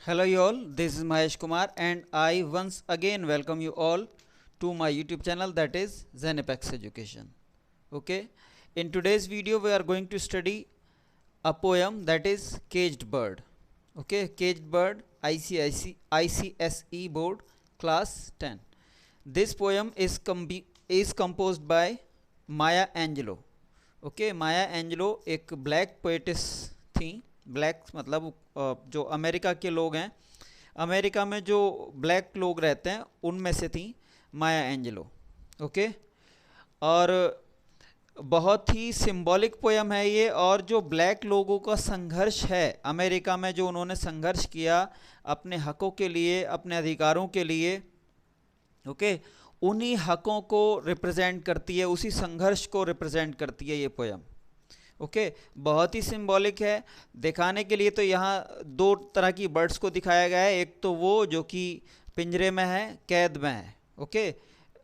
Hello you all, this is Mahesh Kumar and I once again welcome you all to my YouTube channel, that is Zenepex Education. Okay, in today's video we are going to study a poem, that is Caged Bird. Okay, Caged Bird, ICSE board, class 10. This poem is composed by Maya Angelou. Okay, Maya Angelo एक black poet's थी। Black मतलब जो America के लोग हैं, America में जो black लोग रहते हैं उनमें से थी माया एंजेलो। ओके, और बहुत ही सिंबॉलिक पोयम है ये। और जो ब्लैक लोगों का संघर्ष है अमेरिका में, जो उन्होंने संघर्ष किया अपने हकों के लिए, अपने अधिकारों के लिए, ओके, उन्हीं हकों को रिप्रेजेंट करती है, उसी संघर्ष को रिप्रेजेंट करती है ये पोयम। ओके, बहुत ही सिंबॉलिक है। दिखाने के लिए तो यहाँ दो तरह की बर्ड्स को दिखाया गया है। एक तो वो जो कि पिंजरे में है, कैद में है। ओके,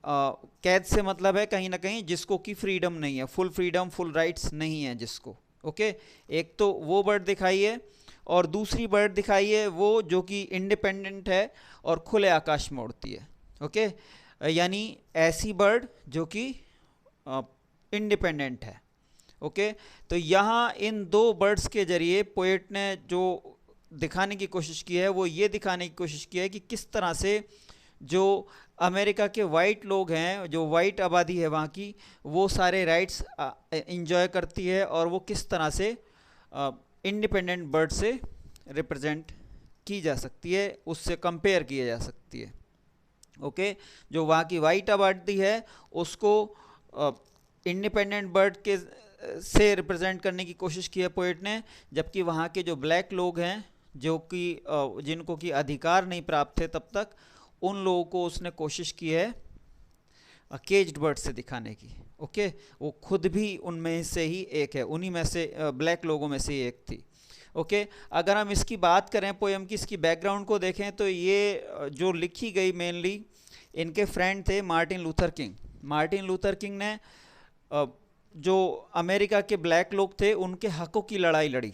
कैद से मतलब है कहीं ना कहीं जिसको कि फ्रीडम नहीं है, फुल फ्रीडम, फुल राइट्स नहीं है जिसको। ओके, एक तो वो बर्ड दिखाई है और दूसरी बर्ड दिखाई है वो जो कि इंडिपेंडेंट है और खुले आकाश में उड़ती है। ओके, यानी ऐसी बर्ड जो कि इंडिपेंडेंट है। ओके, तो यहाँ इन दो बर्ड्स के जरिए पोएट ने जो दिखाने की कोशिश की है वो ये दिखाने की कोशिश की है कि किस तरह से जो अमेरिका के वाइट लोग हैं, जो वाइट आबादी है वहाँ की, वो सारे राइट्स इंजॉय करती है और वो किस तरह से इंडिपेंडेंट बर्ड से रिप्रेजेंट की जा सकती है, उससे कंपेयर किया जा सकती है। ओके, जो वहाँ की वाइट आबादी है उसको इंडिपेंडेंट बर्ड के से रिप्रेजेंट करने की कोशिश की है पोएट ने, जबकि वहाँ के जो ब्लैक लोग हैं, जो कि जिनको कि अधिकार नहीं प्राप्त थे तब तक, उन लोगों को उसने कोशिश की है केज्ड बर्ड से दिखाने की। ओके, वो खुद भी उनमें से ही एक है, उन्हीं में से ब्लैक लोगों में से ही एक थी। ओके, अगर हम इसकी बात करें पोएम की, इसकी बैकग्राउंड को देखें तो ये जो लिखी गई मेनली इनके फ्रेंड थे Martin Luther king. Martin Luther king ने जो अमेरिका के ब्लैक लोग थे उनके हकों की लड़ाई लड़ी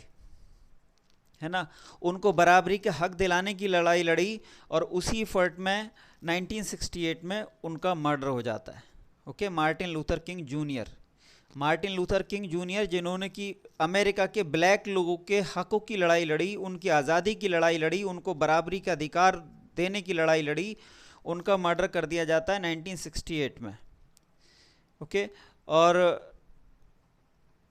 है ना, उनको बराबरी के हक दिलाने की लड़ाई लड़ी, और उसी एफर्ट में 1968 में उनका मर्डर हो जाता है। Okay, Martin Luther king junior, Martin Luther king junior जिन्होंने कि अमेरिका के ब्लैक लोगों के हकों की लड़ाई लड़ी, उनकी आज़ादी की लड़ाई लड़ी, उनको बराबरी का अधिकार देने की लड़ाई लड़ी, उनका मर्डर कर दिया जाता है 1968 में। ओके, और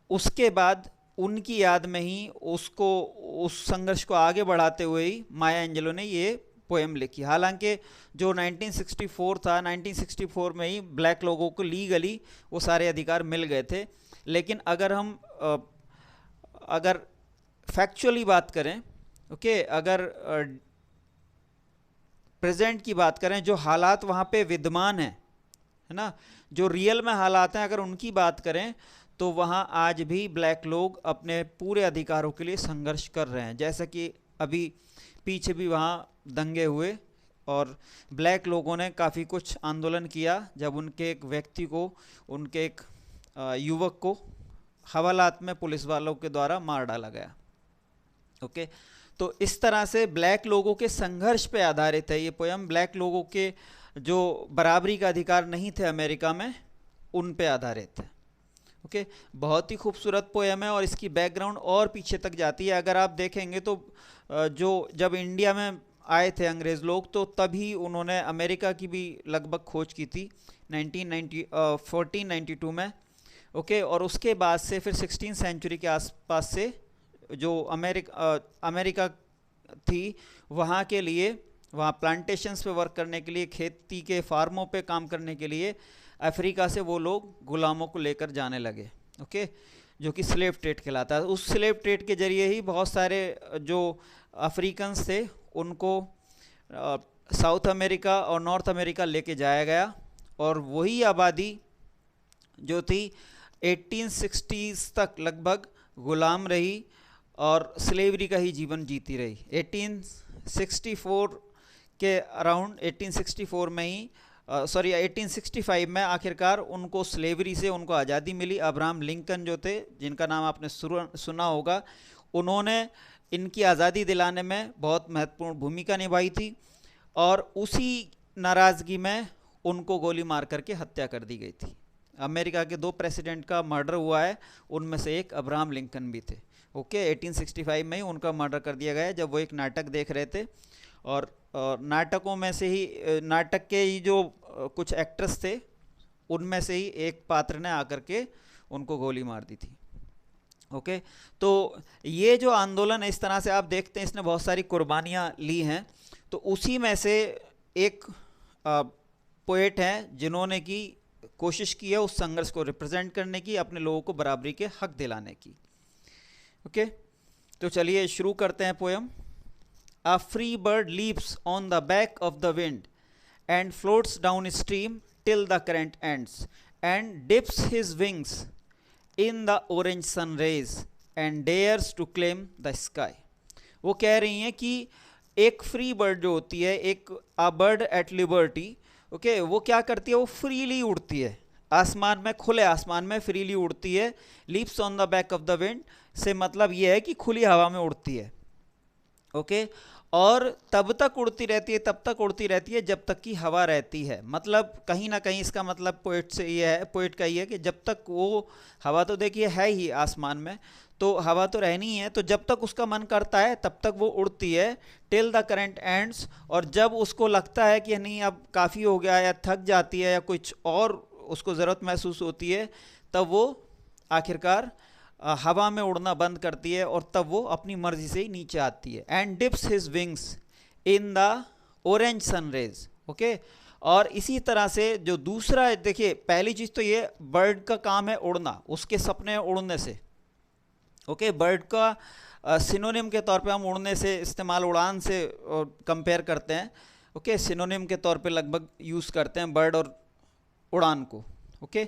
उसके बाद उनकी याद में ही उसको, उस संघर्ष को आगे बढ़ाते हुए ही माया एंजेलो ने ये पोएम लिखी। हालांकि जो 1964 था, 1964 में ही ब्लैक लोगों को लीगली वो सारे अधिकार मिल गए थे। लेकिन अगर हम अगर फैक्चुअली बात करें, ओके, अगर प्रेजेंट की बात करें, जो हालात वहाँ पे विद्यमान हैं, है ना, जो रियल में हालात हैं, अगर उनकी बात करें तो वहाँ आज भी ब्लैक लोग अपने पूरे अधिकारों के लिए संघर्ष कर रहे हैं। जैसा कि अभी पीछे भी वहाँ दंगे हुए और ब्लैक लोगों ने काफ़ी कुछ आंदोलन किया जब उनके एक व्यक्ति को, उनके एक युवक को हवालात में पुलिस वालों के द्वारा मार डाला गया। ओके, तो इस तरह से ब्लैक लोगों के संघर्ष पे आधारित है ये पोयम। ब्लैक लोगों के जो बराबरी का अधिकार नहीं थे अमेरिका में, उन पे आधारित है। ओके, बहुत ही खूबसूरत पोयम है और इसकी बैकग्राउंड और पीछे तक जाती है। अगर आप देखेंगे तो जो जब इंडिया में आए थे अंग्रेज़ लोग, तो तभी उन्होंने अमेरिका की भी लगभग खोज की थी 1492 में। ओके, और उसके बाद से फिर 16th सेंचुरी के आसपास से जो अमेरिका थी, वहाँ के लिए, वहाँ प्लांटेशंस पे वर्क करने के लिए, खेती के फार्मों पे काम करने के लिए अफ्रीका से वो लोग गुलामों को लेकर जाने लगे। ओके, जो कि स्लेव ट्रेड कहलाता है। उस स्लेव ट्रेड के जरिए ही बहुत सारे जो अफ्रीकन्स थे उनको साउथ अमेरिका और नॉर्थ अमेरिका लेके जाया गया, और वही आबादी जो थी 1860s तक लगभग गुलाम रही और स्लेवरी का ही जीवन जीती रही। 1864 के अराउंड, 1864 में ही 1865 में आखिरकार उनको स्लेवरी से उनको आज़ादी मिली। अब्राहम लिंकन जो थे, जिनका नाम आपने सुना होगा, उन्होंने इनकी आज़ादी दिलाने में बहुत महत्वपूर्ण भूमिका निभाई थी, और उसी नाराज़गी में उनको गोली मार करके हत्या कर दी गई थी। अमेरिका के 2 प्रेसिडेंट का मर्डर हुआ है, उनमें से एक अब्राहम लिंकन भी थे। ओके, 1865 में ही उनका मर्डर कर दिया गया जब वो एक नाटक देख रहे थे, और नाटकों में से ही, नाटक के ही जो कुछ एक्ट्रेस थे उनमें से ही एक पात्र ने आकर के उनको गोली मार दी थी। ओके, तो ये जो आंदोलन है, इस तरह से आप देखते हैं इसने बहुत सारी कुर्बानियाँ ली हैं। तो उसी में से एक पोएट हैं जिन्होंने की कोशिश की है उस संघर्ष को रिप्रेजेंट करने की, अपने लोगों को बराबरी के हक दिलाने की। ओके, तो चलिए शुरू करते हैं poem. A free bird leaps on the back of the wind and floats down stream till the current ends and dips his wings in the orange sun rays and dares to claim the sky। वो कह रही हैं कि एक free bird जो होती है, एक a bird at liberty, okay, वो क्या करती है, वो फ्रीली उड़ती है आसमान में, खुले आसमान में फ्रीली उड़ती है। Leaps on the back of the wind से मतलब ये है कि खुली हवा में उड़ती है। ओके, और तब तक उड़ती रहती है, तब तक उड़ती रहती है जब तक कि हवा रहती है। मतलब कहीं ना कहीं इसका मतलब पोएट से ये है, पोएट का ये है कि जब तक वो हवा तो देखिए है ही आसमान में, तो हवा तो रहनी है, तो जब तक उसका मन करता है तब तक वो उड़ती है टिल द करंट एंड्स। और जब उसको लगता है कि नहीं अब काफ़ी हो गया, या थक जाती है, या कुछ और उसको ज़रूरत महसूस होती है, तब वो आखिरकार हवा में उड़ना बंद करती है, और तब वो अपनी मर्जी से ही नीचे आती है। And dips his wings in the orange sun rays. Okay, और इसी तरह से जो दूसरा है, देखिए पहली चीज़ तो ये बर्ड का काम है उड़ना, उसके सपने उड़ने से। ओके, बर्ड का सिनोनिम के तौर पे हम उड़ने से इस्तेमाल उड़ान से कंपेयर करते हैं। ओके, सिनोनिम के तौर पे लगभग यूज़ करते हैं बर्ड और उड़ान को। ओके,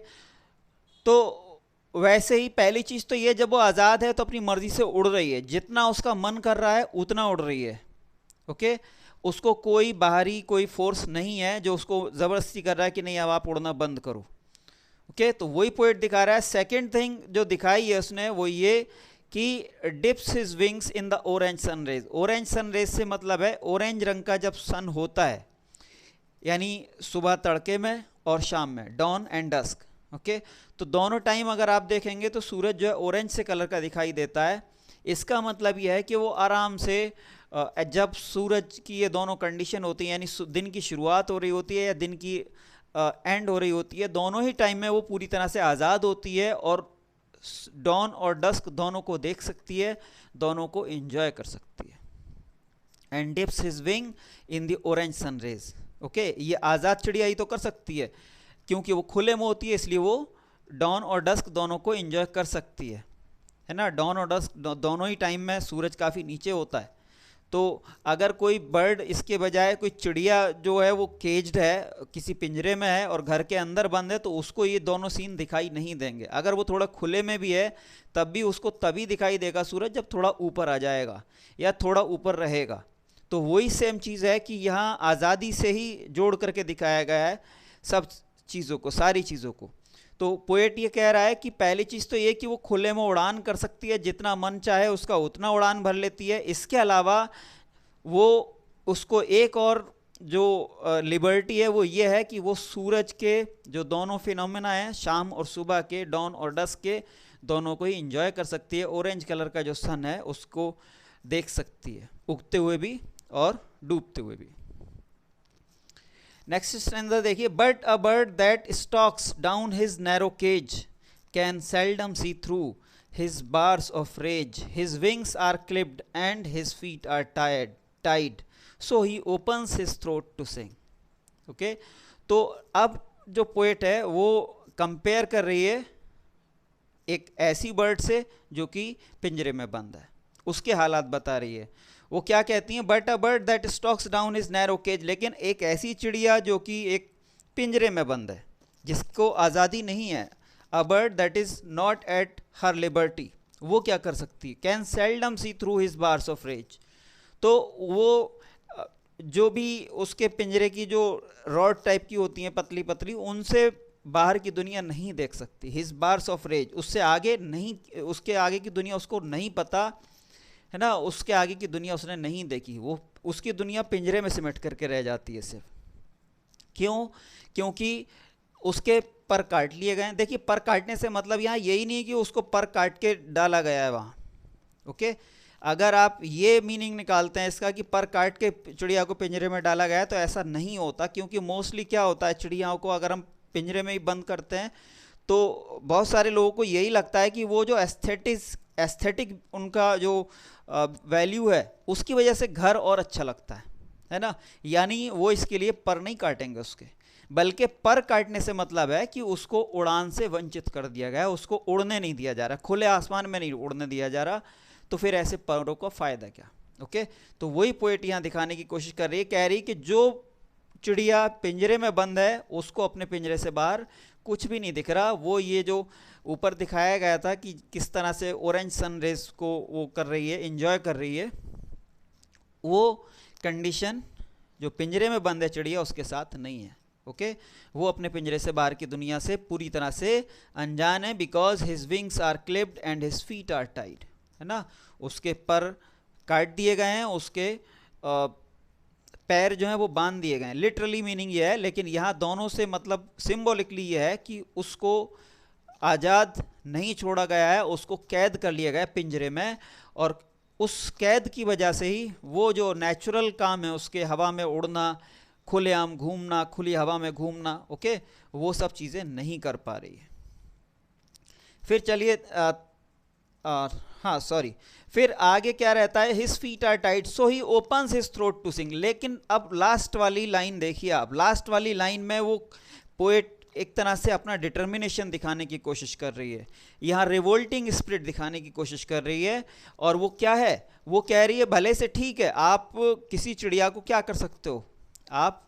तो वैसे ही पहली चीज़ तो ये, जब वो आज़ाद है तो अपनी मर्जी से उड़ रही है, जितना उसका मन कर रहा है उतना उड़ रही है। ओके, उसको कोई बाहरी कोई फोर्स नहीं है जो उसको ज़बरदस्ती कर रहा है कि नहीं अब आप उड़ना बंद करो। ओके, तो वही पोएट दिखा रहा है। सेकेंड थिंग जो दिखाई है उसने वो ये कि dips his wings in the orange sun rays. Orange sun rays से मतलब है ऑरेंज रंग का जब सन होता है, यानी सुबह तड़के में और शाम में, डॉन एंड डस्क। ओके, तो दोनों टाइम अगर आप देखेंगे तो सूरज जो है ऑरेंज से कलर का दिखाई देता है। इसका मतलब यह है कि वो आराम से जब सूरज की ये दोनों कंडीशन होती है, यानी दिन की शुरुआत हो रही होती है या दिन की एंड हो रही होती है, दोनों ही टाइम में वो पूरी तरह से आज़ाद होती है और डॉन और डस्क दोनों को देख सकती है, दोनों को एंजॉय कर सकती है। And dips his wing in the orange sun rays. Okay, ये आज़ाद चिड़िया ही तो कर सकती है, क्योंकि वो खुले में होती है, इसलिए वो डॉन और डस्क दोनों को एंजॉय कर सकती है ना। डॉन और डस्क दोनों ही टाइम में सूरज काफ़ी नीचे होता है। तो अगर कोई बर्ड इसके बजाय कोई चिड़िया जो है वो केज्ड है, किसी पिंजरे में है और घर के अंदर बंद है, तो उसको ये दोनों सीन दिखाई नहीं देंगे। अगर वो थोड़ा खुले में भी है तब भी उसको तभी दिखाई देगा सूरज जब थोड़ा ऊपर आ जाएगा या थोड़ा ऊपर रहेगा। तो वही सेम चीज़ है कि यहाँ आज़ादी से ही जोड़ करके दिखाया गया है सब चीज़ों को, सारी चीज़ों को। तो पोएट ये कह रहा है कि पहली चीज़ तो ये कि वो खुले में उड़ान कर सकती है, जितना मन चाहे उसका उतना उड़ान भर लेती है। इसके अलावा वो उसको एक और जो लिबर्टी है वो ये है कि वो सूरज के जो दोनों फिनोमेना हैं, शाम और सुबह के, डॉन और डस्क के, दोनों को ही इंजॉय कर सकती है। ऑरेंज कलर का जो सन है उसको देख सकती है, उगते हुए भी और डूबते हुए भी। नेक्स्ट स्टैंजा देखिए। But a bird that stocks down his narrow cage can seldom C through his bars of raise. His wings are clipped and his feet are tied so he opens his throat to sing. Okay, तो अब जो poet है वो compare कर रही है एक ऐसी बर्ड से जो कि पिंजरे में बंद है, उसके हालात बता रही है। वो क्या कहती हैं, but a bird that stocks down is narrow cage, लेकिन एक ऐसी चिड़िया जो कि एक पिंजरे में बंद है, जिसको आज़ादी नहीं है। A bird that is not at her liberty, वो क्या कर सकती है, can seldom C through his bars of raise. तो वो जो भी उसके पिंजरे की जो रॉड टाइप की होती हैं पतली पतली, उनसे बाहर की दुनिया नहीं देख सकती। हिज बार्स ऑफ रेज, उससे आगे नहीं, उसके आगे की दुनिया उसको नहीं पता, है ना, उसके आगे की दुनिया उसने नहीं देखी, वो उसकी दुनिया पिंजरे में सिमट करके रह जाती है सिर्फ। क्यों? क्योंकि उसके पर काट लिए गए। देखिए, पर काटने से मतलब यहाँ यही नहीं है कि उसको पर काट के डाला गया है वहाँ, ओके। अगर आप ये मीनिंग निकालते हैं इसका कि पर काट के चिड़िया को पिंजरे में डाला गया है, तो ऐसा नहीं होता, क्योंकि मोस्टली क्या होता है, चिड़ियाओं को अगर हम पिंजरे में ही बंद करते हैं तो बहुत सारे लोगों को यही लगता है कि वो जो एस्थेटिक उनका जो वैल्यू है उसकी वजह से घर और अच्छा लगता है ना। यानी वो इसके लिए पर नहीं काटेंगे उसके, बल्कि पर काटने से मतलब है कि उसको उड़ान से वंचित कर दिया गया है, उसको उड़ने नहीं दिया जा रहा, खुले आसमान में नहीं उड़ने दिया जा रहा। तो फिर ऐसे परों का फ़ायदा क्या, ओके। तो वही पोएट यहाँ दिखाने की कोशिश कर रही है, कह रही कि जो चिड़िया पिंजरे में बंद है उसको अपने पिंजरे से बाहर कुछ भी नहीं दिख रहा। वो ये जो ऊपर दिखाया गया था कि किस तरह से ऑरेंज सन रेज को वो कर रही है, एंजॉय कर रही है, वो कंडीशन जो पिंजरे में बंद है चिड़िया उसके साथ नहीं है, ओके। वो अपने पिंजरे से बाहर की दुनिया से पूरी तरह से अनजान है। Because his wings are clipped and his feet are tied, है ना, उसके पर काट दिए गए हैं, उसके पैर जो हैं वो बांध दिए गए हैं। लिटरली मीनिंग ये है, लेकिन यहाँ दोनों से मतलब सिंबॉलिकली ये है कि उसको आज़ाद नहीं छोड़ा गया है, उसको कैद कर लिया गया है पिंजरे में। और उस कैद की वजह से ही वो जो नेचुरल काम है उसके, हवा में उड़ना, खुलेआम घूमना, खुली हवा में घूमना, ओके, वो सब चीज़ें नहीं कर पा रही है। फिर चलिए हाँ सॉरी, फिर आगे क्या रहता है, his feet are tight so he opens his throat to sing. लेकिन अब लास्ट वाली लाइन देखिए आप, लास्ट वाली लाइन में वो पोएट एक तरह से अपना डिटर्मिनेशन दिखाने की कोशिश कर रही है, यहाँ रिवोल्टिंग स्पिरिट दिखाने की कोशिश कर रही है। और वो क्या है, वो कह रही है भले से ठीक है, आप किसी चिड़िया को क्या कर सकते हो, आप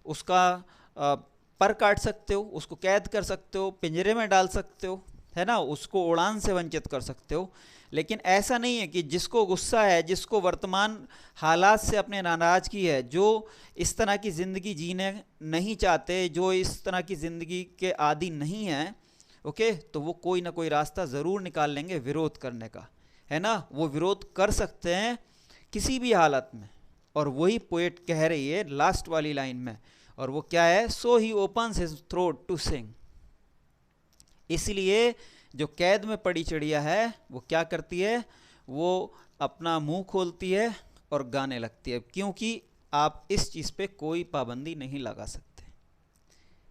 उसका पर काट सकते हो, उसको कैद कर सकते हो, पिंजरे में डाल सकते हो, है ना, उसको उड़ान से वंचित कर सकते हो। लेकिन ऐसा नहीं है कि जिसको गुस्सा है, जिसको वर्तमान हालात से अपने नाराज़गी है, जो इस तरह की ज़िंदगी जीने नहीं चाहते, जो इस तरह की ज़िंदगी के आदी नहीं हैं, ओके, तो वो कोई ना कोई रास्ता ज़रूर निकाल लेंगे विरोध करने का, है ना। वो विरोध कर सकते हैं किसी भी हालत में। और वही पोएट कह रही है लास्ट वाली लाइन में, और वो क्या है, सो he opens his throat to sing. इसलिए जो कैद में पड़ी चिड़िया है वो क्या करती है, वो अपना मुंह खोलती है और गाने लगती है, क्योंकि आप इस चीज़ पे कोई पाबंदी नहीं लगा सकते,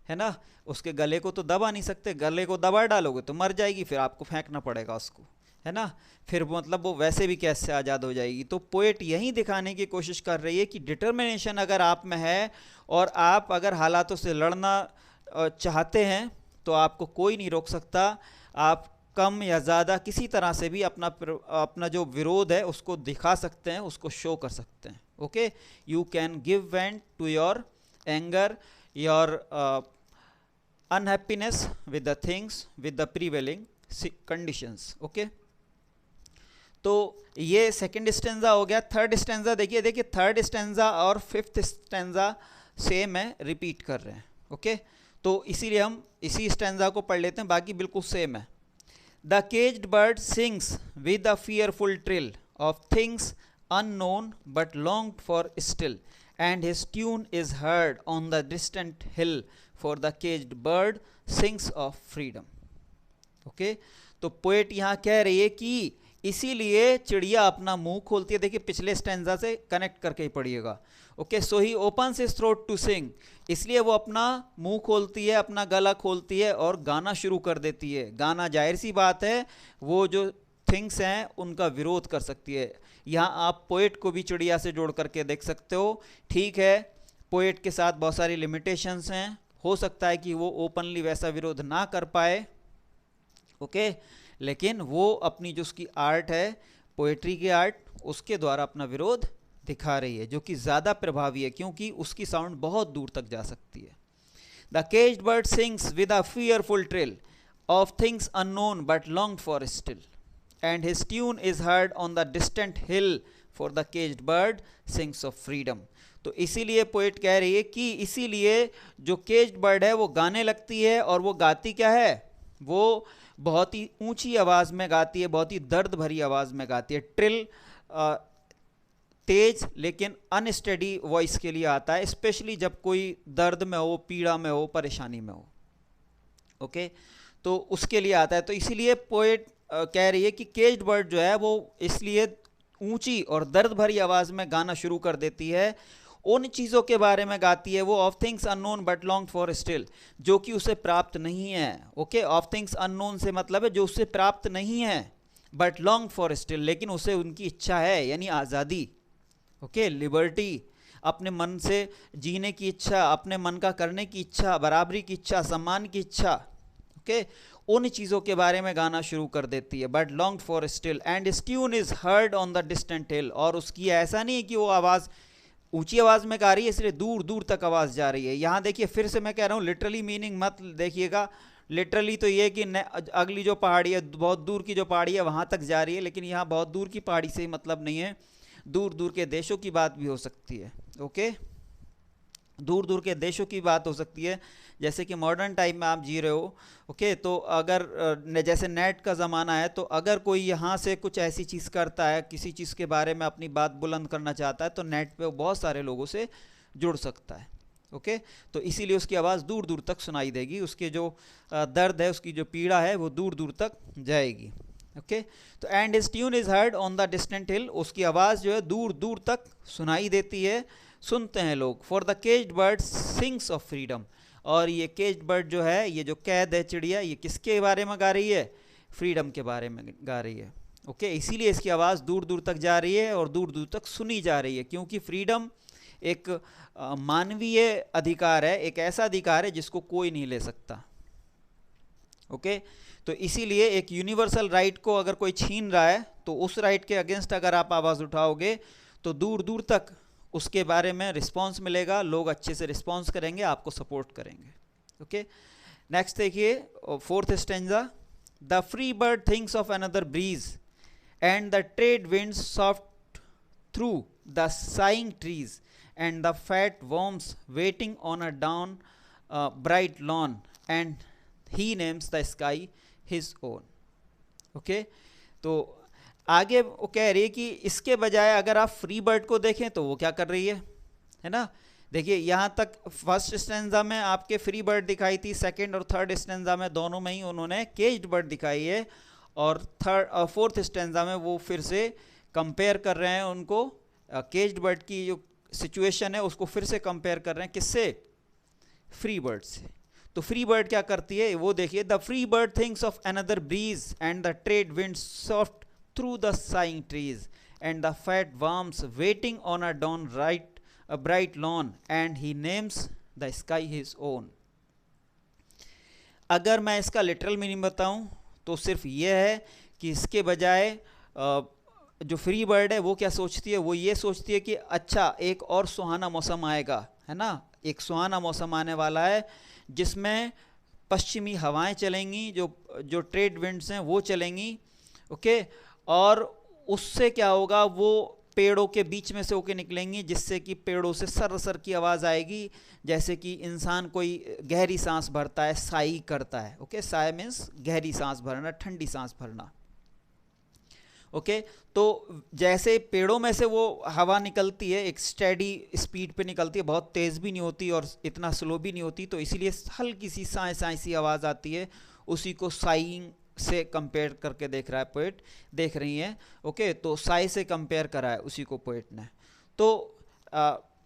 है ना। उसके गले को तो दबा नहीं सकते, गले को दबा डालोगे तो मर जाएगी, फिर आपको फेंकना पड़ेगा उसको, है ना, फिर मतलब वो वैसे भी कैसे आज़ाद हो जाएगी। तो पोएट यही दिखाने की कोशिश कर रही है कि डिटर्मिनेशन अगर आप में है और आप अगर हालातों से लड़ना चाहते हैं तो आपको कोई नहीं रोक सकता। आप कम या ज़्यादा किसी तरह से भी अपना जो विरोध है उसको दिखा सकते हैं, उसको शो कर सकते हैं, okay. You can give went to your anger, your unhappiness with the things, with the prevailing conditions, okay. तो ये सेकंड स्टेंजा हो गया। थर्ड स्टेंजा देखिए थर्ड स्टेंजा और फिफ्थ स्टेंजा सेम है, रिपीट कर रहे हैं, ओके। तो इसीलिए हम इसी स्टेंजा को पढ़ लेते हैं, बाकी बिल्कुल सेम है। The caged bird sings with a fearful ट्रिल of things unknown but longed for still, and his tune is heard on the distant hill, for the caged bird sings of freedom, okay. तो poet यहाँ कह रही है कि इसीलिए चिड़िया अपना मुंह खोलती है। देखिए पिछले स्टेंजा से कनेक्ट करके ही पढ़िएगा, okay. So he opens his throat to sing, इसलिए वो अपना मुंह खोलती है, अपना गला खोलती है और गाना शुरू कर देती है। गाना जाहिर सी बात है वो जो थिंग्स हैं उनका विरोध कर सकती है। यहाँ आप पोएट को भी चिड़िया से जोड़ करके देख सकते हो। ठीक है, पोएट के साथ बहुत सारी लिमिटेशंस हैं, हो सकता है कि वो ओपनली वैसा विरोध ना कर पाए, ओके, लेकिन वो अपनी जो उसकी आर्ट है, पोएट्री की आर्ट, उसके द्वारा अपना विरोध दिखा रही है, जो कि ज़्यादा प्रभावी है क्योंकि उसकी साउंड बहुत दूर तक जा सकती है। The caged bird sings with a fearful ट्रिल of things unknown but longed for still, and his tune is heard on the distant hill, for the caged bird sings of freedom. तो इसीलिए poet कह रही है कि इसीलिए जो caged bird है वो गाने लगती है, और वो गाती क्या है, वो बहुत ही ऊंची आवाज़ में गाती है, बहुत ही दर्द भरी आवाज़ में गाती है। ट्रिल तेज लेकिन अनस्टेडी वॉइस के लिए आता है, स्पेशली जब कोई दर्द में हो, पीड़ा में हो, परेशानी में हो। ओके, तो उसके लिए आता है। तो इसीलिए पोएट कह रही है कि केज्ड बर्ड जो है वो इसलिए ऊंची और दर्द भरी आवाज में गाना शुरू कर देती है, उन चीज़ों के बारे में गाती है वो, of things unknown but long for still, जो कि उसे प्राप्त नहीं है। ओके, ऑफ थिंग्स अननोन से मतलब है जो उसे प्राप्त नहीं है, बट लॉन्ग फॉर स्टिल, लेकिन उसे उनकी इच्छा है, यानी आज़ादी। ओके, लिबर्टी, अपने मन से जीने की इच्छा, अपने मन का करने की इच्छा, बराबरी की इच्छा, सम्मान की इच्छा। ओके, उन चीज़ों के बारे में गाना शुरू कर देती है। But long for still and इस tune is heard on the distant हिल, और उसकी ऐसा नहीं है कि वो आवाज़ ऊंची आवाज़ में गा रही है इसलिए दूर दूर तक आवाज़ जा रही है। यहाँ देखिए, फिर से मैं कह रहा हूँ, लिटरली मीनिंग मत देखिएगा। लिटरली तो ये कि अगली जो पहाड़ी है, बहुत दूर की जो पहाड़ी है वहाँ तक जा रही है, लेकिन यहाँ बहुत दूर की पहाड़ी से ही मतलब नहीं है, दूर दूर के देशों की बात भी हो सकती है। ओके, दूर दूर के देशों की बात हो सकती है, जैसे कि मॉडर्न टाइम में आप जी रहे हो। ओके, तो अगर जैसे नेट का ज़माना है, तो अगर कोई यहाँ से कुछ ऐसी चीज़ करता है, किसी चीज़ के बारे में अपनी बात बुलंद करना चाहता है, तो नेट पे वो बहुत सारे लोगों से जुड़ सकता है। ओके, तो इसीलिए उसकी आवाज़ दूर दूर तक सुनाई देगी, उसके जो दर्द है, उसकी जो पीड़ा है, वो दूर दूर तक जाएगी। ओके, तो and his tune is heard on the distant हिल, उसकी आवाज़ जो है दूर दूर तक सुनाई देती है, सुनते हैं लोग। For the caged bird sings of freedom, और ये केज्ड बर्ड जो है, ये जो कैद है चिड़िया, ये किसके बारे में गा रही है? फ्रीडम के बारे में गा रही है। ओके, इसीलिए इसकी आवाज़ दूर दूर तक जा रही है और दूर दूर तक सुनी जा रही है, क्योंकि फ्रीडम एक मानवीय अधिकार है, एक ऐसा अधिकार है जिसको कोई नहीं ले सकता। ओके, तो इसीलिए एक यूनिवर्सल राइट को अगर कोई छीन रहा है, तो उस राइट के अगेंस्ट अगर आप आवाज़ उठाओगे तो दूर दूर तक उसके बारे में रिस्पांस मिलेगा, लोग अच्छे से रिस्पांस करेंगे, आपको सपोर्ट करेंगे। ओके, नेक्स्ट देखिए, fourth stanza. The free bird thinks of another breeze and the trade winds soft through the saying trees and the fat worms waiting on a down bright lawn and he names the sky his own. Okay, तो आगे वो कह रही है कि इसके बजाय अगर आप फ्री बर्ड को देखें तो वो क्या कर रही है ना। देखिए, यहाँ तक फर्स्ट स्टेंजा में आपके फ्री बर्ड दिखाई थी, सेकंड और थर्ड स्टेंजा में दोनों में ही उन्होंने केज्ड बर्ड दिखाई है, और फोर्थ स्टेंजा में वो फिर से कंपेयर कर रहे हैं उनको, केज्ड बर्ड की जो सिचुएशन है उसको फिर से कंपेयर कर रहे हैं, किससे? फ्री बर्ड से। तो फ्री बर्ड क्या करती है वो देखिए। The free bird thinks of another breeze and the trade wind soft through the sighing trees and the fat worms waiting on a bright lawn and he names the sky his own। अगर मैं इसका literal meaning बताऊं तो सिर्फ ये है कि इसके बजाय जो फ्री बर्ड है वो क्या सोचती है, वो ये सोचती है कि अच्छा एक और सुहाना मौसम आएगा, है ना, एक सुहाना मौसम आने वाला है जिसमें पश्चिमी हवाएं चलेंगी, जो ट्रेड विंड्स हैं वो चलेंगी। ओके, और उससे क्या होगा, वो पेड़ों के बीच में से होके निकलेंगी, जिससे कि पेड़ों से सर सर की आवाज़ आएगी, जैसे कि इंसान कोई गहरी सांस भरता है, साई करता है। ओके, साई मीन्स गहरी सांस भरना, ठंडी सांस भरना। ओके, तो जैसे पेड़ों में से वो हवा निकलती है, एक स्टेडी स्पीड पे निकलती है, बहुत तेज़ भी नहीं होती और इतना स्लो भी नहीं होती, तो इसीलिए हल्की सी साई साई सी आवाज़ आती है, उसी को साइंग से कंपेयर करके देख रहा है पोएट, देख रही हैं। ओके, तो साई से कंपेयर करा है उसी को पोएट ने। तो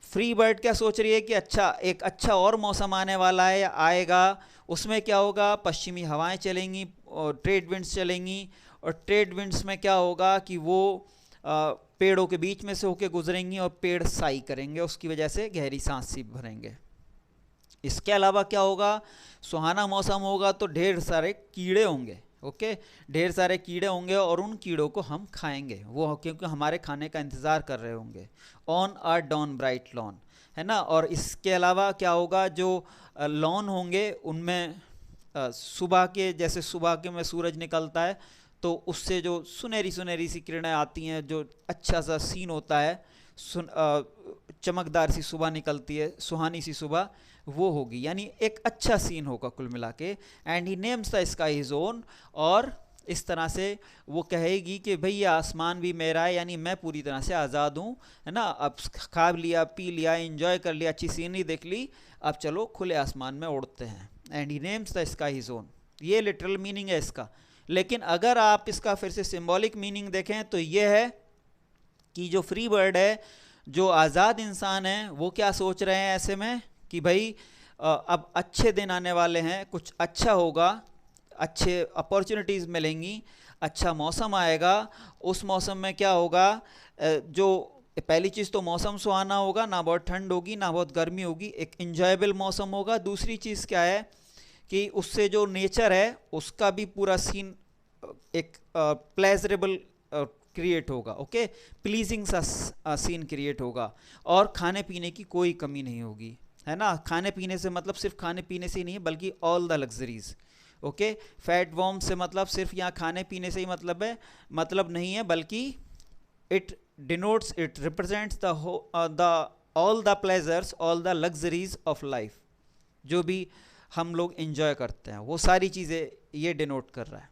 फ्री बर्ड क्या सोच रही है कि अच्छा एक अच्छा और मौसम आने वाला है, आएगा, उसमें क्या होगा, पश्चिमी हवाएं चलेंगी और ट्रेड विंड्स चलेंगी, और ट्रेड विंड्स में क्या होगा कि वो पेड़ों के बीच में से होके गुजरेंगी और पेड़ साई करेंगे, उसकी वजह से गहरी सांस सी भरेंगे। इसके अलावा क्या होगा, सुहाना मौसम होगा तो ढेर सारे कीड़े होंगे। ओके, ढेर सारे कीड़े होंगे और उन कीड़ों को हम खाएंगे, वो क्योंकि हमारे खाने का इंतज़ार कर रहे होंगे। On a don bright lawn, है ना। और इसके अलावा क्या होगा, जो लॉन होंगे उनमें सुबह के, जैसे सुबह के में सूरज निकलता है तो उससे जो सुनहरी सुनहरी सी किरणें आती हैं, जो अच्छा सा सीन होता है, चमकदार सी सुबह निकलती है, सुहानी सी सुबह, वो होगी, यानी एक अच्छा सीन होगा कुल मिला के। And he names the sky his own, और इस तरह से वो कहेगी कि भाई ये आसमान भी मेरा है, यानी मैं पूरी तरह से आज़ाद हूँ, है ना। अब खा लिया, पी लिया, एंजॉय कर लिया, अच्छी सीनरी देख ली, अब चलो खुले आसमान में उड़ते हैं। And he names the sky zone, ये लिटरल मीनिंग है इसका। लेकिन अगर आप इसका फिर से सिंबॉलिक मीनिंग देखें तो ये है कि जो फ्री बर्ड है, जो आज़ाद इंसान है, वो क्या सोच रहे हैं ऐसे में कि भाई अब अच्छे दिन आने वाले हैं, कुछ अच्छा होगा, अच्छे अपॉर्चुनिटीज़ मिलेंगी, अच्छा मौसम आएगा। उस मौसम में क्या होगा, जो पहली चीज़ तो मौसम सुहाना होगा, ना बहुत ठंड होगी ना बहुत गर्मी होगी, एक इंजॉयबल मौसम होगा। दूसरी चीज़ क्या है कि उससे जो नेचर है उसका भी पूरा सीन एक प्लेजरेबल क्रिएट होगा, ओके, प्लीजिंग सा सीन क्रिएट होगा। और खाने पीने की कोई कमी नहीं होगी, है ना। खाने पीने से मतलब सिर्फ खाने पीने से ही नहीं है, बल्कि all the luxuries, okay. Fat warm से मतलब सिर्फ यहाँ खाने पीने से ही मतलब है, मतलब नहीं है, बल्कि it denotes, it represents the all the pleasures, all the luxuries of life, जो भी हम लोग एंजॉय करते हैं वो सारी चीज़ें ये डिनोट कर रहा है।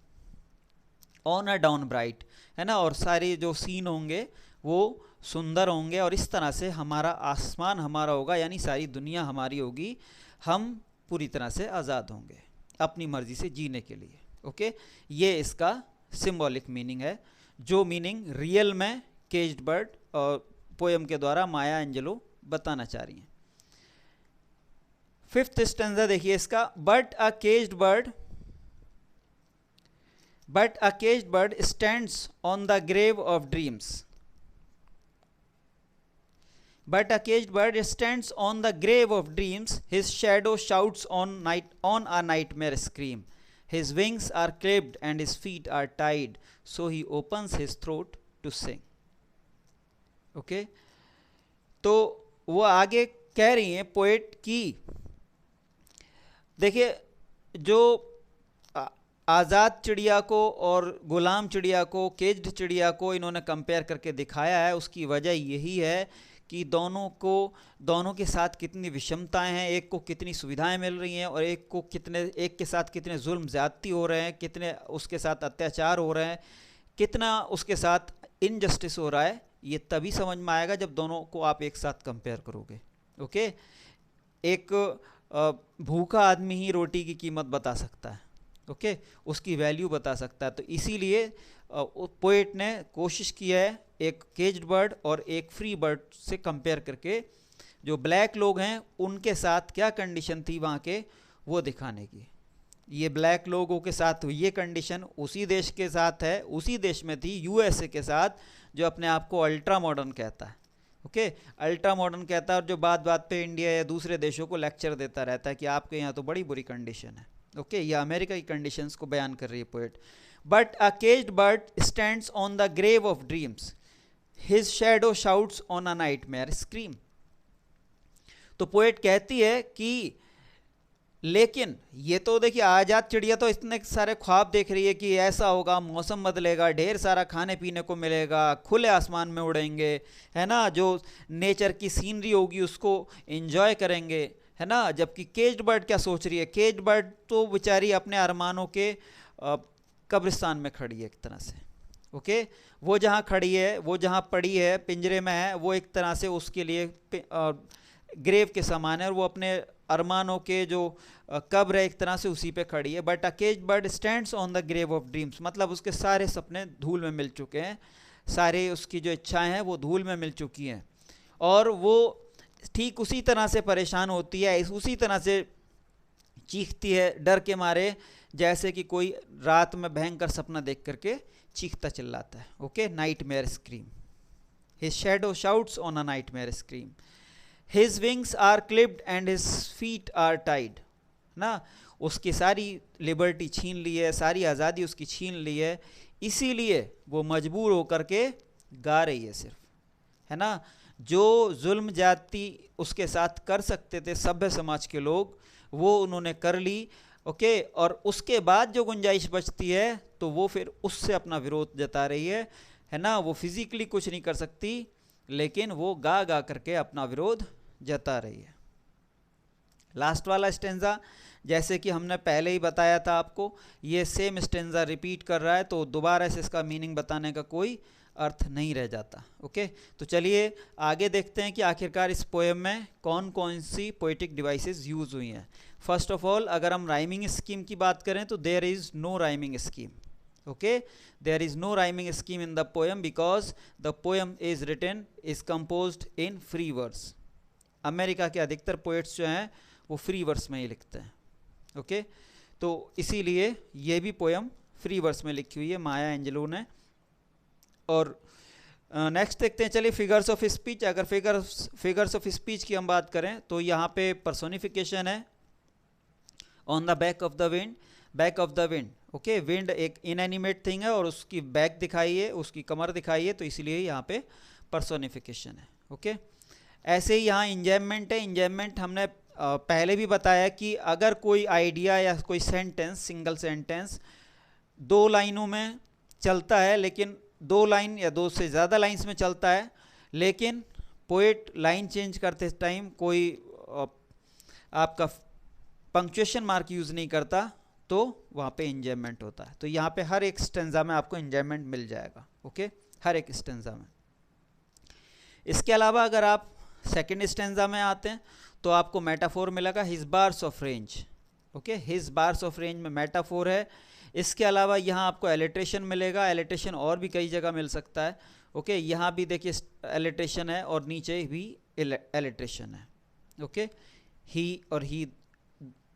ऑन अ डाउन ब्राइट, है ना, और सारे जो सीन होंगे वो सुंदर होंगे, और इस तरह से हमारा आसमान हमारा होगा, यानी सारी दुनिया हमारी होगी, हम पूरी तरह से आज़ाद होंगे अपनी मर्ज़ी से जीने के लिए, ओके। ये इसका सिंबॉलिक मीनिंग है, जो मीनिंग रियल में केज्ड बर्ड और पोएम के द्वारा माया एंजेलो बताना चाह रही हैं। फिफ्थ स्टेंजा देखिए इसका, but a caged bird stands on the grave of dreams, but a caged bird stands on the grave of dreams, his shadow shouts on a nightmare scream, his wings are clipped and his feet are tied, so he opens his throat to sing, okay। तो वो आगे कह रही हैं poet की, देखिए जो आज़ाद चिड़िया को और गुलाम चिड़िया को, केज्ड चिड़िया को इन्होंने कंपेयर करके दिखाया है, उसकी वजह यही है कि दोनों के साथ कितनी विषमताएं हैं, एक को कितनी सुविधाएं मिल रही हैं और एक के साथ कितने जुल्म ज़्यादती हो रहे हैं, कितने उसके साथ अत्याचार हो रहे हैं, कितना उसके साथ इनजस्टिस हो रहा है। ये तभी समझ में आएगा जब दोनों को आप एक साथ कंपेयर करोगे, ओके। एक भूखा आदमी ही रोटी की कीमत बता सकता है, ओके, उसकी वैल्यू बता सकता है। तो इसीलिए पोएट ने कोशिश की है एक केज्ड बर्ड और एक फ्री बर्ड से कंपेयर करके जो ब्लैक लोग हैं उनके साथ क्या कंडीशन थी वहाँ के, वो दिखाने की। ये ब्लैक लोगों के साथ ये कंडीशन उसी देश के साथ है, उसी देश में थी, यूएसए के साथ, जो अपने आप को अल्ट्रा मॉडर्न कहता है, ओके, अल्ट्रा मॉडर्न कहता है, और जो बात बात पे इंडिया या दूसरे देशों को लेक्चर देता रहता है कि आपके यहाँ तो बड़ी बुरी कंडीशन है, ओके। ये अमेरिका की कंडीशंस को बयान कर रही है poet. But a caged bird stands on the grave of dreams, his shadow shouts on a nightmare scream. तो पोएट कहती है कि लेकिन ये तो देखिए आज़ाद चिड़िया तो इतने सारे ख्वाब देख रही है कि ऐसा होगा, मौसम बदलेगा, ढेर सारा खाने पीने को मिलेगा, खुले आसमान में उड़ेंगे, है ना, जो नेचर की सीनरी होगी उसको एंजॉय करेंगे, है ना। जबकि केज्ड बर्ड क्या सोच रही है, केज्ड बर्ड तो बेचारी अपने अरमानों के कब्रिस्तान में खड़ी है एक तरह से, ओके। वो जहाँ खड़ी है, वो जहाँ पड़ी है, पिंजरे में है, वो एक तरह से उसके लिए ग्रेव के समान है, और वो अपने अरमानों के जो कब्र है एक तरह से उसी पे खड़ी है। But a caged bird stands on the grave of dreams, मतलब उसके सारे सपने धूल में मिल चुके हैं, सारे उसकी जो इच्छाएं हैं वो धूल में मिल चुकी हैं, और वो ठीक उसी तरह से परेशान होती है, उसी तरह से चीखती है डर के मारे, जैसे कि कोई रात में भयंकर सपना देख करके चीखता चिल्लाता है, okay. Nightmare scream, his shadow shouts on a nightmare scream, his wings are clipped and his feet are tied, ना, उसकी सारी लिबर्टी छीन ली है, सारी आज़ादी उसकी छीन ली है, इसीलिए वो मजबूर होकर के गा रही है सिर्फ, है ना। जो जुल्म जाती उसके साथ कर सकते थे सभ्य समाज के लोग, वो उन्होंने कर ली, ओके। और उसके बाद जो गुंजाइश बचती है तो वो फिर उससे अपना विरोध जता रही है ना। वो फिजिकली कुछ नहीं कर सकती, लेकिन वो गा गा करके अपना विरोध जता रही है। लास्ट वाला स्टेंजा जैसे कि हमने पहले ही बताया था आपको, ये सेम स्टेंजा रिपीट कर रहा है, तो दोबारा से इसका मीनिंग बताने का कोई अर्थ नहीं रह जाता। ओके, तो चलिए आगे देखते हैं कि आखिरकार इस पोएम में कौन कौन सी पोएटिक डिवाइसेस यूज़ हुई हैं। फर्स्ट ऑफ ऑल अगर हम राइमिंग स्कीम की बात करें तो there is no rhyming scheme. Okay, there is no rhyming scheme in the poem because the poem is written is composed in free verse. America के अधिकतर पोएट्स जो हैं वो फ्री वर्स में ही लिखते हैं। ओके, तो इसीलिए ये भी पोएम फ्री वर्स में लिखी हुई है माया एंजेलो ने। और नेक्स्ट देखते हैं, चलिए फिगर्स ऑफ स्पीच। अगर फिगर्स ऑफ स्पीच की हम बात करें तो यहाँ पे पर्सोनिफिकेशन है on the back of the wind. Back of the wind, okay, wind एक इनएनिमेट थिंग है और उसकी बैक दिखाई है, उसकी कमर दिखाई है, तो इसलिए यहाँ पे पर्सोनिफिकेशन है। ओके, ऐसे ही यहाँ इंजॉयमेंट है। इंजॉयमेंट हमने पहले भी बताया कि अगर कोई आइडिया या कोई सेंटेंस, सिंगल सेंटेंस 2 लाइनों में चलता है, लेकिन 2 लाइन या 2 से ज़्यादा लाइंस में चलता है, लेकिन पोएट लाइन चेंज करते टाइम कोई आपका पंक्चुएशन मार्क यूज़ नहीं करता, तो वहाँ पे इंजॉयमेंट होता है। तो यहाँ पे हर एक स्टेंजा में आपको इंजॉयमेंट मिल जाएगा। ओके, हर एक स्टेंजा में। इसके अलावा अगर आप सेकेंड स्टेंजा में आते हैं तो आपको मेटाफोर मिलेगा his bars of range. Okay, his bars of range में मेटाफोर है। इसके अलावा यहाँ आपको एलिट्रेशन मिलेगा। एलिट्रेशन और भी कई जगह मिल सकता है। ओके, यहाँ भी देखिए एलिट्रेशन है और नीचे भी एलिट्रेशन है। ओके, ही और ही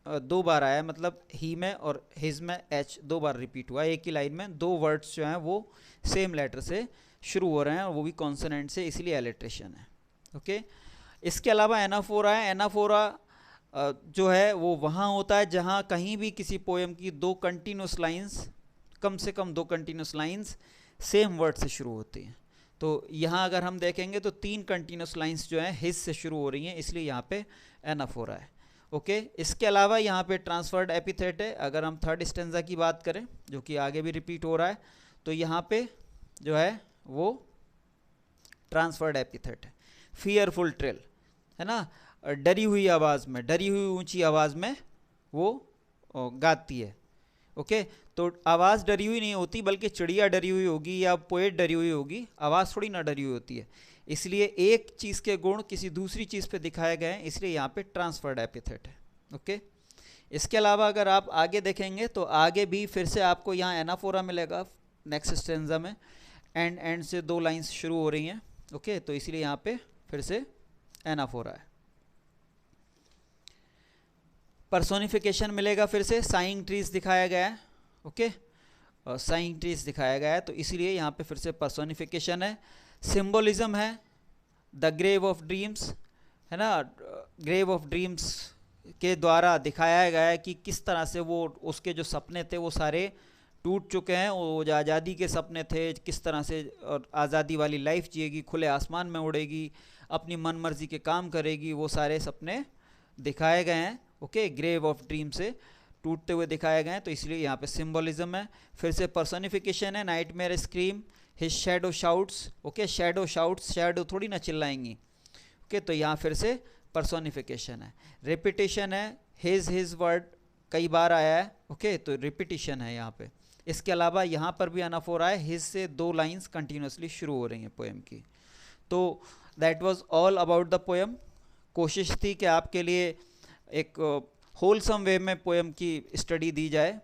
2 बार आया, मतलब ही में और हिज में एच 2 बार रिपीट हुआ एक ही लाइन में। 2 वर्ड्स जो हैं वो सेम लेटर से शुरू हो रहे हैं और वो भी कॉन्सोनेंट से, इसलिए एलिट्रेशन है। ओके, इसके अलावा एनाफोरा है। एनाफोरा जो है वो वहाँ होता है जहाँ कहीं भी किसी पोएम की 2 कंटिन्यूस लाइंस, कम से कम 2 कंटिन्यूस लाइंस सेम वर्ड से शुरू होती हैं। तो यहाँ अगर हम देखेंगे तो 3 कंटिन्यूस लाइंस जो हैं हिज से शुरू हो रही हैं, इसलिए यहाँ पे एनाफोरा है। ओके, इसके अलावा यहाँ पे ट्रांसफर्ड एपिथेट है। अगर हम थर्ड स्टेंजा की बात करें जो कि आगे भी रिपीट हो रहा है, तो यहाँ पे जो है वो ट्रांसफर्ड एपिथेट है। फियरफुल ट्रिल है ना, डरी हुई आवाज़ में, डरी हुई ऊंची आवाज़ में वो गाती है। ओके, तो आवाज़ डरी हुई नहीं होती, बल्कि चिड़िया डरी हुई होगी या पोएट डरी हुई होगी, आवाज़ थोड़ी ना डरी हुई होती है। इसलिए एक चीज़ के गुण किसी दूसरी चीज़ पे दिखाए गए हैं, इसलिए यहाँ पे ट्रांसफर्ड एपिथेट है। ओके, इसके अलावा अगर आप आगे देखेंगे तो आगे भी फिर से आपको यहाँ एनाफोरा मिलेगा नेक्स्ट स्टेंजा में। एंड से 2 लाइंस शुरू हो रही हैं। ओके, तो इसलिए यहाँ पे फिर से एनाफोरा है। पर्सोनिफिकेशन मिलेगा फिर से, साइंग ट्रीज दिखाया गया है। ओके, और साइंग ट्रीज दिखाया गया है, तो इसलिए यहाँ पे फिर से पर्सोनिफिकेशन है। सिंबोलिज्म है, द ग्रेव ऑफ ड्रीम्स है ना, ग्रेव ऑफ ड्रीम्स के द्वारा दिखाया गया है कि किस तरह से वो उसके जो सपने थे वो सारे टूट चुके हैं। वो जो आज़ादी के सपने थे, किस तरह से और आज़ादी वाली लाइफ जिएगी, खुले आसमान में उड़ेगी, अपनी मन मर्जी के काम करेगी, वो सारे सपने दिखाए गए हैं। ओके, ग्रेव ऑफ ड्रीम से टूटते हुए दिखाए गए हैं, तो इसलिए यहाँ पे सिंबलिज्म है। फिर से पर्सोनिफिकेशन है, nightmare scream, his shadow shouts. Okay, shadow shouts, shadow थोड़ी ना चिल्लाएंगी। ओके, तो यहाँ फिर से पर्सोनिफिकेशन है। रिपीटेशन है, हिज वर्ड कई बार आया है। ओके, तो रिपीटिशन है यहाँ पे। इसके अलावा यहाँ पर भी एनाफोरा है, हिज से 2 लाइंस कंटिन्यूसली शुरू हो रही हैं पोएम की। तो that was all about the poem. कोशिश थी कि आपके लिए एक होलसम वे में पोएम की स्टडी दी जाए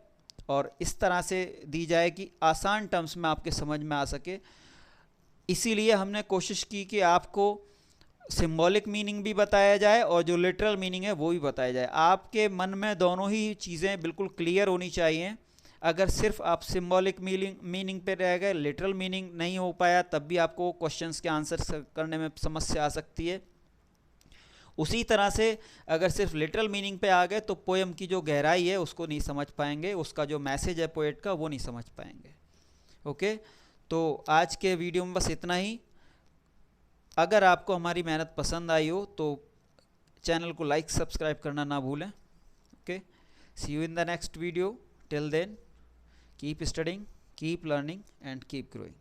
और इस तरह से दी जाए कि आसान टर्म्स में आपके समझ में आ सके। इसीलिए हमने कोशिश की कि आपको सिंबॉलिक मीनिंग भी बताया जाए और जो लिटरल मीनिंग है वो भी बताया जाए। आपके मन में दोनों ही चीज़ें बिल्कुल क्लियर होनी चाहिए। अगर सिर्फ आप सिंबॉलिक मीनिंग पे रह गए, लिटरल मीनिंग नहीं हो पाया, तब भी आपको क्वेश्चंस के आंसर करने में समस्या आ सकती है। उसी तरह से अगर सिर्फ लिटरल मीनिंग पे आ गए तो पोएम की जो गहराई है उसको नहीं समझ पाएंगे, उसका जो मैसेज है पोएट का वो नहीं समझ पाएंगे। ओके, तो आज के वीडियो में बस इतना ही। अगर आपको हमारी मेहनत पसंद आई हो तो चैनल को लाइक सब्सक्राइब करना ना भूलें। Okay, C you in the next video. Till then keep studying, keep learning and keep growing.